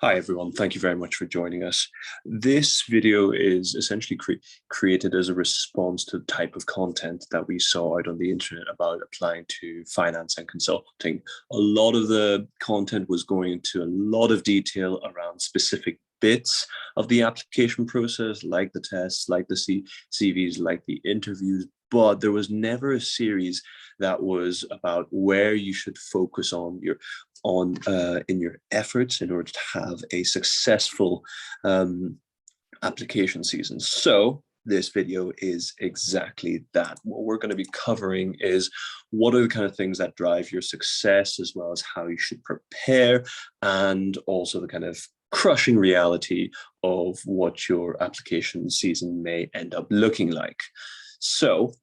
Hi, everyone. Thank you very much for joining us. This video is essentially created as a response to the type of content that we saw out on the internet about applying to finance and consulting. A lot of the content was going into a lot of detail around specific bits of the application process, like the tests, like the CVs, like the interviews, but there was never a series that was about where you should focus on in your efforts in order to have a successful application season. So this video is exactly that. What we're going to be covering is what are the kind of things that drive your success, as well as how you should prepare, and also the kind of crushing reality of what your application season may end up looking like. So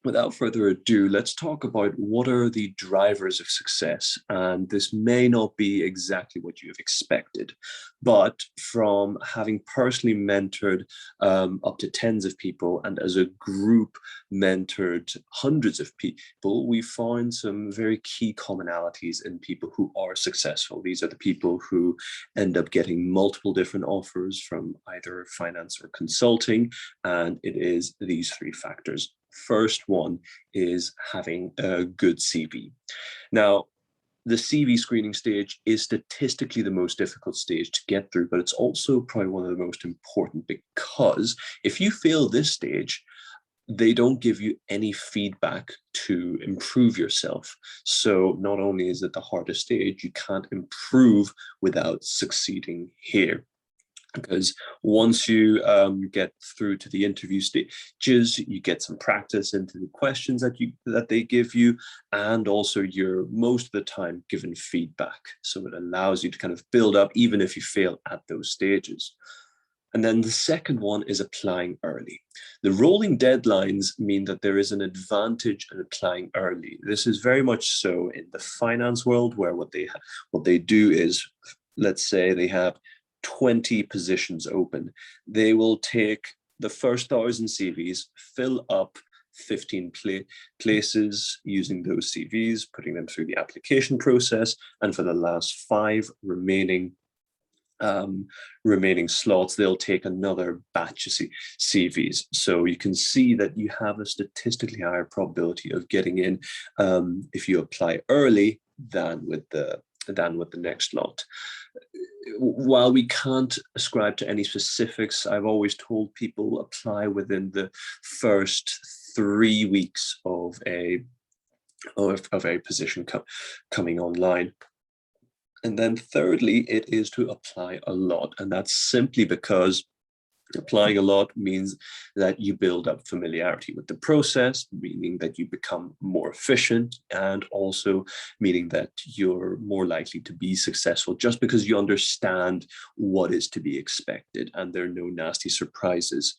without further ado, let's talk about what are the drivers of success. And this may not be exactly what you have expected, but from having personally mentored up to tens of people, and as a group mentored hundreds of people, we found some very key commonalities in people who are successful. These are the people who end up getting multiple different offers from either finance or consulting, and it is these three factors. First one is having a good CV. Now, the CV screening stage is statistically the most difficult stage to get through, but it's also probably one of the most important, because if you fail this stage, they don't give you any feedback to improve yourself. So not only is it the hardest stage, you can't improve without succeeding here. Because once you get through to the interview stages, you get some practice into the questions that they give you, and also you're most of the time given feedback. So it allows you to kind of build up, even if you fail at those stages. And then the second one is applying early. The rolling deadlines mean that there is an advantage in applying early. This is very much so in the finance world, where what they do is, let's say they have 20 positions open. They will take the first 1,000 CVs, fill up 15 places using those CVs, putting them through the application process, and for the last 5 remaining slots, they'll take another batch of CVs. So you can see that you have a statistically higher probability of getting in if you apply early than with the next lot. While we can't ascribe to any specifics, I've always told people apply within the first 3 weeks of a position coming online. And then thirdly, it is to apply a lot. And that's simply because applying a lot means that you build up familiarity with the process, meaning that you become more efficient, and also meaning that you're more likely to be successful just because you understand what is to be expected and there are no nasty surprises.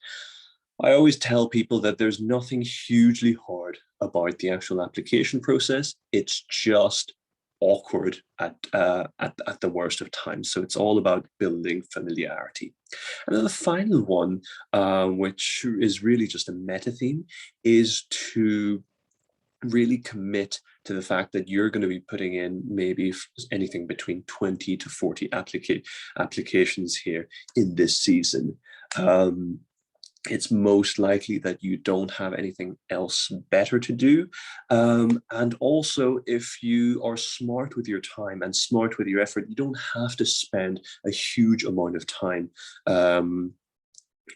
I always tell people that there's nothing hugely hard about the actual application process. It's just awkward at the worst of times. So it's all about building familiarity. And then the final one, which is really just a meta theme, is to really commit to the fact that you're going to be putting in maybe anything between 20 to 40 applications here in this season. It's most likely that you don't have anything else better to do. And also, if you are smart with your time and smart with your effort, you don't have to spend a huge amount of time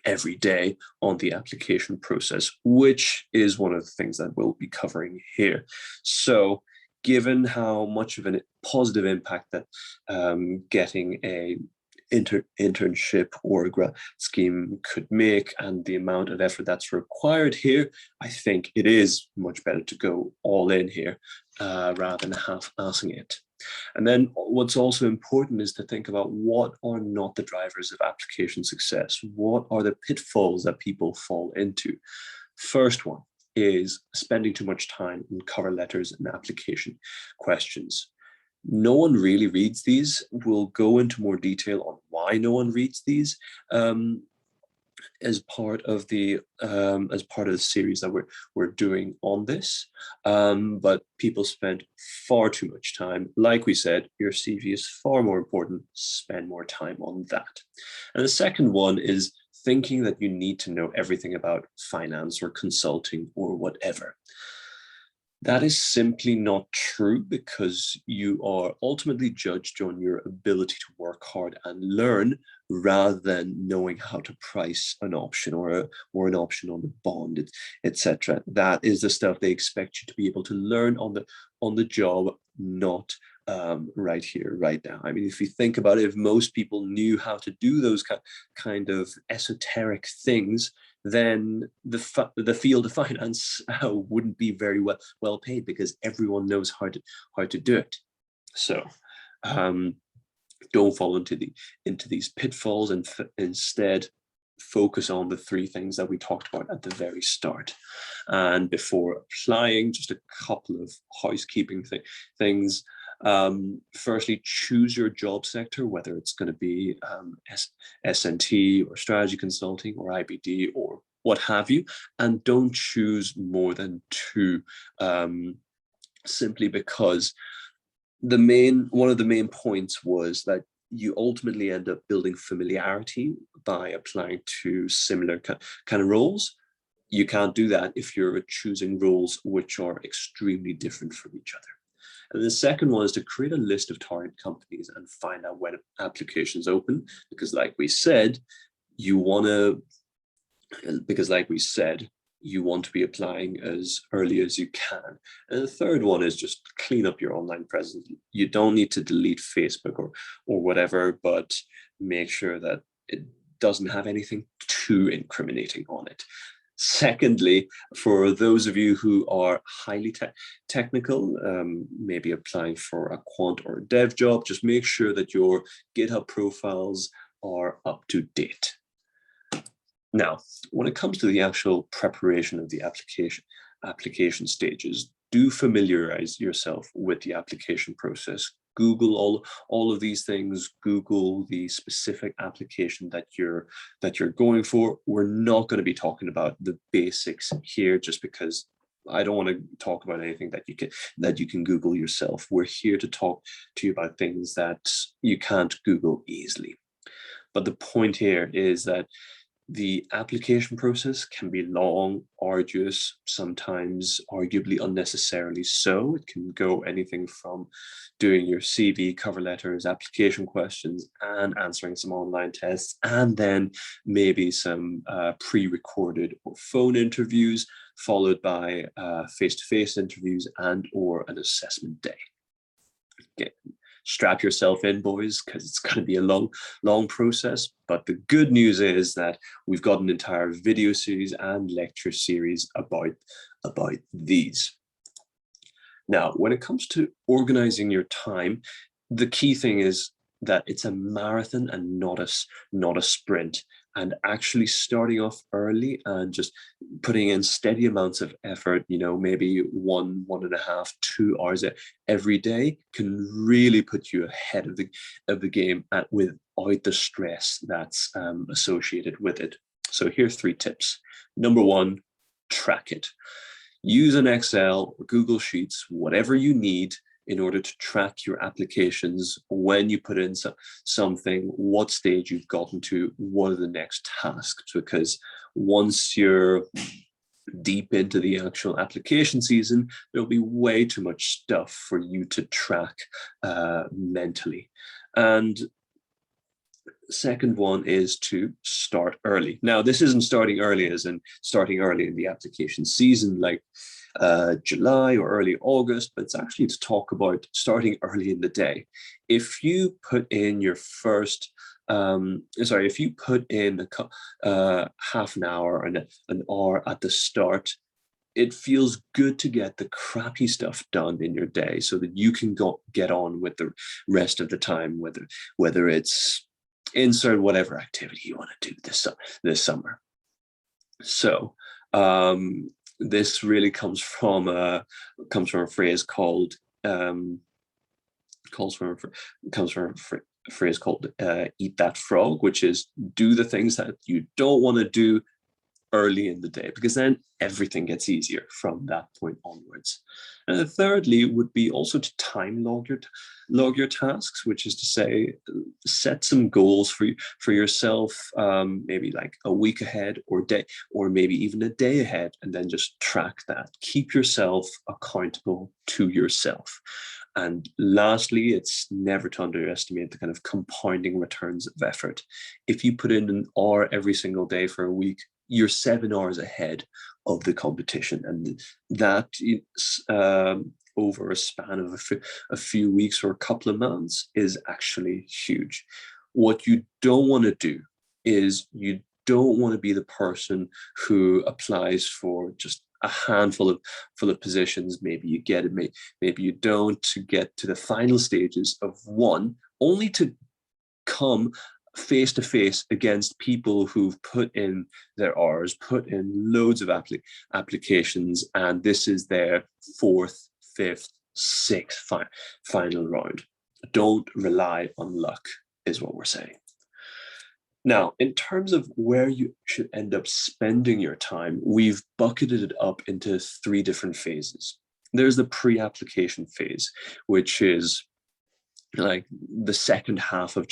every day on the application process, which is one of the things that we'll be covering here. So given how much of a positive impact that getting a internship or a grad scheme could make, and the amount of effort that's required here, I think it is much better to go all in here rather than half-assing it. And then what's also important is to think about what are not the drivers of application success. What are the pitfalls that people fall into? First one is spending too much time on cover letters and application questions. No one really reads these. We'll go into more detail on why no one reads these. as part of the series that we're doing on this. But people spend far too much time. Like we said, your CV is far more important. Spend more time on that. And the second one is thinking that you need to know everything about finance or consulting or whatever. That is simply not true, because you are ultimately judged on your ability to work hard and learn, rather than knowing how to price an option or an option on the bond, etc. That is the stuff they expect you to be able to learn on the job, not right here, right now. I mean, if you think about it, if most people knew how to do those kind of esoteric things, then the field of finance wouldn't be very well paid, because everyone knows how to do it. So don't fall into these pitfalls, and instead focus on the three things that we talked about at the very start. And before applying, just a couple of housekeeping things. Firstly, choose your job sector, whether it's going to be S&T or strategy consulting or IBD or what have you, and don't choose more than two, simply because one of the main points was that you ultimately end up building familiarity by applying to similar kind of roles. You can't do that if you're choosing roles which are extremely different from each other. And the second one is to create a list of target companies and find out when applications open, because like we said, you want to be applying as early as you can. And the third one is just clean up your online presence. You don't need to delete Facebook or whatever, but make sure that it doesn't have anything too incriminating on it. Secondly, for those of you who are highly technical, maybe applying for a quant or a dev job, just make sure that your GitHub profiles are up to date. Now, when it comes to the actual preparation of the application stages, do familiarize yourself with the application process. Google all of these things. Google the specific application that you're going for. We're not going to be talking about the basics here, just because I don't want to talk about anything that you can Google yourself. We're here to talk to you about things that you can't Google easily. But the point here is that the application process can be long, arduous, sometimes arguably unnecessarily so. It can go anything from doing your CV, cover letters, application questions, and answering some online tests, and then maybe some pre-recorded or phone interviews, followed by face-to-face interviews and or an assessment day. Okay. Strap yourself in, boys, because it's going to be a long process. But the good news is that we've got an entire video series and lecture series about these. Now, when it comes to organizing your time, the key thing is that it's a marathon and not a sprint. And actually starting off early and just putting in steady amounts of effort, maybe 1.5, 2 hours every day, can really put you ahead of the game without the stress that's associated with it. So here are 3 tips. Number 1, track it. Use an Excel or Google Sheets, whatever you need, in order to track your applications, when you put in something, what stage you've gotten to, what are the next tasks. Because once you're deep into the actual application season, there'll be way too much stuff for you to track mentally. And second one is to start early. Now, this isn't starting early as in starting early in the application season, like July or early August, but it's actually to talk about starting early in the day. If you put in your first, if you put in half an hour and an hour at the start, it feels good to get the crappy stuff done in your day so that you can get on with the rest of the time, whether it's insert whatever activity you want to do this summer. So this really comes from a phrase called phrase called eat that frog, which is do the things that you don't want to do early in the day, because then everything gets easier from that point onwards. And thirdly would be also to time log your tasks, which is to say, set some goals for yourself, maybe like a week ahead or day, or maybe even a day ahead, and then just track that. Keep yourself accountable to yourself. And lastly, it's never to underestimate the kind of compounding returns of effort. If you put in an hour every single day for a week, you're 7 hours ahead of the competition. And that over a span of a few weeks or a couple of months is actually huge. What you don't want to do is you don't want to be the person who applies for just a handful of positions. Maybe you get it, maybe you don't, to get to the final stages of one, only to come face to face against people who've put in their hours, put in loads of applications, and this is their fourth, fifth, sixth final round. Don't rely on luck, is what we're saying. Now, in terms of where you should end up spending your time, we've bucketed it up into 3 different phases. There's the pre-application phase, which is like the second half of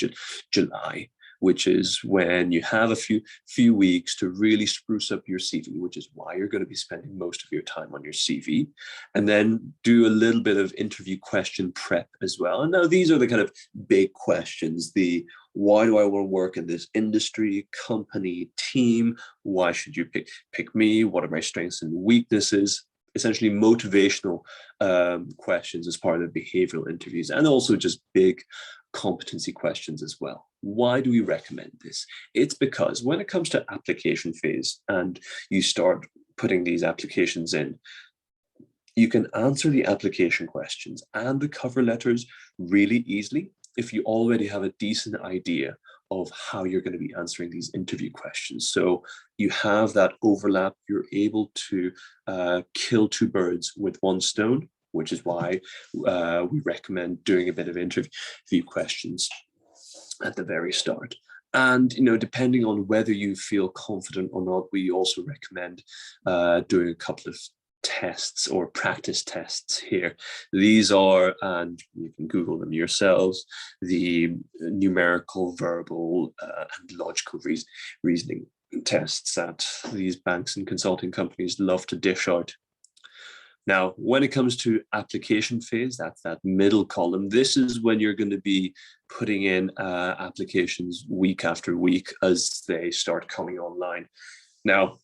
July, which is when you have a few weeks to really spruce up your CV, which is why you're going to be spending most of your time on your CV, and then do a little bit of interview question prep as well. And now these are the kind of big questions: the why do I want to work in this industry, company, team? Why should you pick me? What are my strengths and weaknesses? Essentially motivational questions as part of the behavioral interviews, and also just big competency questions as well. Why do we recommend this? It's because when it comes to application phase and you start putting these applications in, you can answer the application questions and the cover letters really easily if you already have a decent idea of how you're going to be answering these interview questions. So you have that overlap, you're able to kill 2 birds with 1 stone, which is why we recommend doing a bit of interview questions at the very start. And, you know, depending on whether you feel confident or not, we also recommend doing a couple of tests or practice tests here. These are, and you can Google them yourselves, the numerical, verbal, and logical reasoning tests that these banks and consulting companies love to dish out. Now, when it comes to application phase, that's that middle column. This is when you're going to be putting in applications week after week as they start coming online. Now,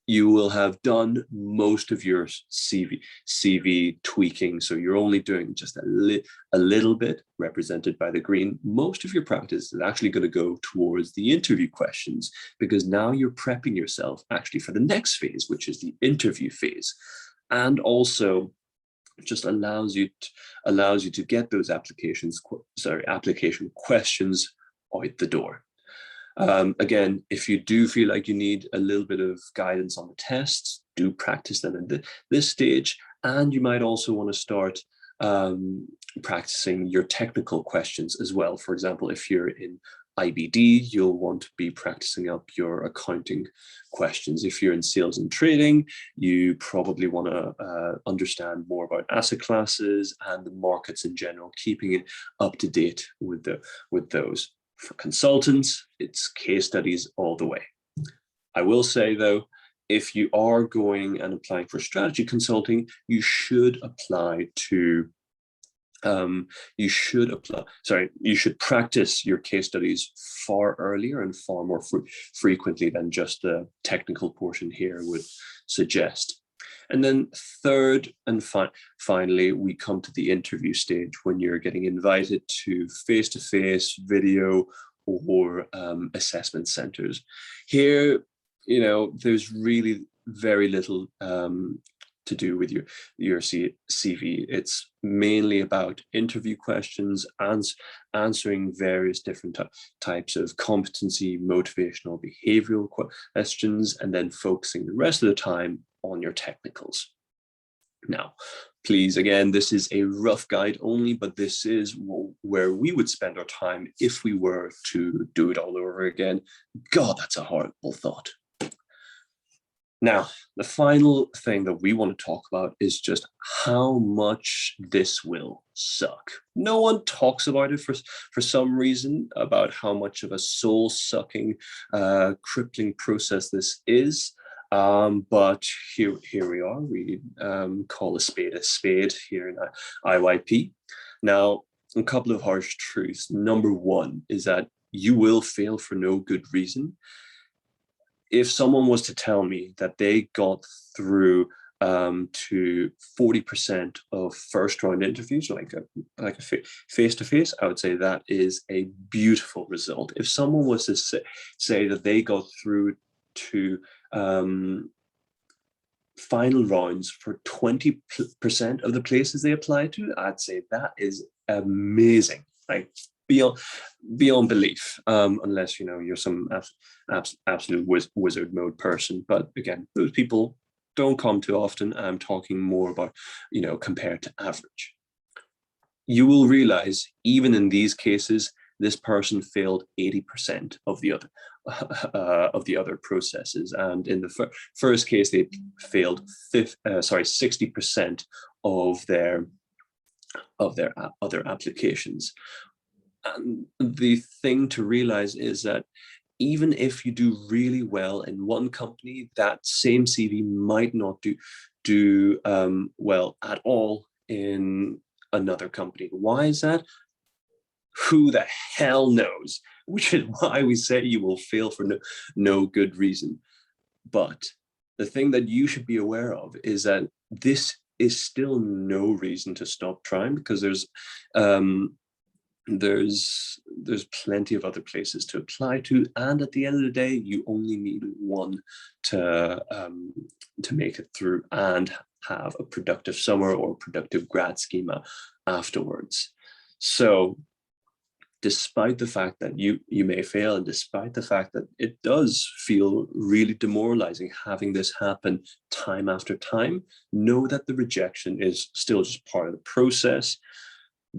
you will have done most of your CV tweaking, so you're only doing just a little bit, represented by the green. Most of your practice is actually going to go towards the interview questions, because now you're prepping yourself actually for the next phase, which is the interview phase, and also just allows you to get those application questions out the door. Again, if you do feel like you need a little bit of guidance on the tests, do practice them at this stage. And you might also want to start practicing your technical questions as well. For example, if you're in IBD, you'll want to be practicing up your accounting questions. If you're in sales and trading, you probably want to understand more about asset classes and the markets in general, keeping it up to date with those. For consultants, it's case studies all the way. I will say though, if you are going and applying for strategy consulting, you should practice your case studies far earlier and far more frequently than just the technical portion here would suggest. And then third and finally, we come to the interview stage, when you're getting invited to face-to-face, video, or assessment centers. Here, you know, there's really very little to do with your CV. It's mainly about interview questions, answering various different types of competency, motivational, behavioral questions, and then focusing the rest of the time on your technicals. Now, Please, again, this is a rough guide only, but this is where we would spend our time if we were to do it all over again. God, that's a horrible thought. Now, the final thing that we want to talk about is just how much this will suck. No one talks about it for some reason, about how much of a soul-sucking, crippling process this is. But here we are. We call a spade here in IYP. Now, a couple of harsh truths. Number one is that you will fail for no good reason. If someone was to tell me that they got through to 40% of first round interviews, like a face-to-face, I would say that is a beautiful result. If someone was to say that they got through to final rounds for 20% of the places they applied to, I'd say that is amazing. Like beyond belief, unless you're some absolute wizard mode person. But again, those people don't come too often. I'm talking more about compared to average. You will realize even in these cases, this person failed 80% of the other processes, and in the first case they failed 60% of their other applications. And the thing to realize is that even if you do really well in one company, that same CV might not do well at all in another company. Why is that? Who the hell knows? Which is why we say you will fail for no good reason. But the thing that you should be aware of is that this is still no reason to stop trying, because there's plenty of other places to apply to, and at the end of the day you only need one to make it through and have a productive summer or productive grad schema afterwards. So despite the fact that you may fail, and despite the fact that it does feel really demoralizing having this happen time after time, know that the rejection is still just part of the process.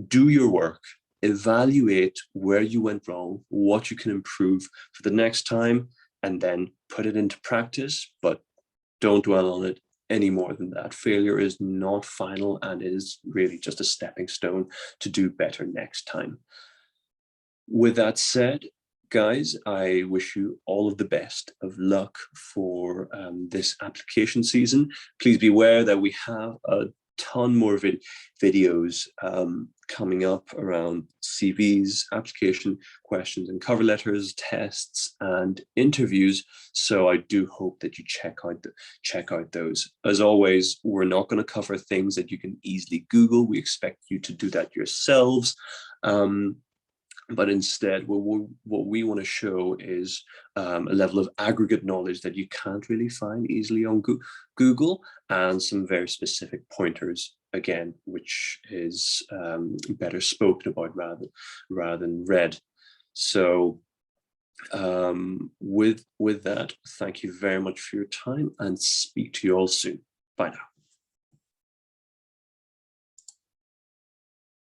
Do your work. Evaluate where you went wrong, what you can improve for the next time, and then put it into practice, but don't dwell on it any more than that. Failure is not final and is really just a stepping stone to do better next time. With that said, guys, I wish you all of the best of luck for this application season. Please be aware that we have a ton more videos coming up around CVs, application questions and cover letters, tests and interviews. So I do hope that you check out those. As always, we're not going to cover things that you can easily Google. We expect you to do that yourselves. But instead, what we want to show is a level of aggregate knowledge that you can't really find easily on Google, and some very specific pointers, again, which is better spoken about rather than read. So with that, thank you very much for your time, and speak to you all soon. Bye now.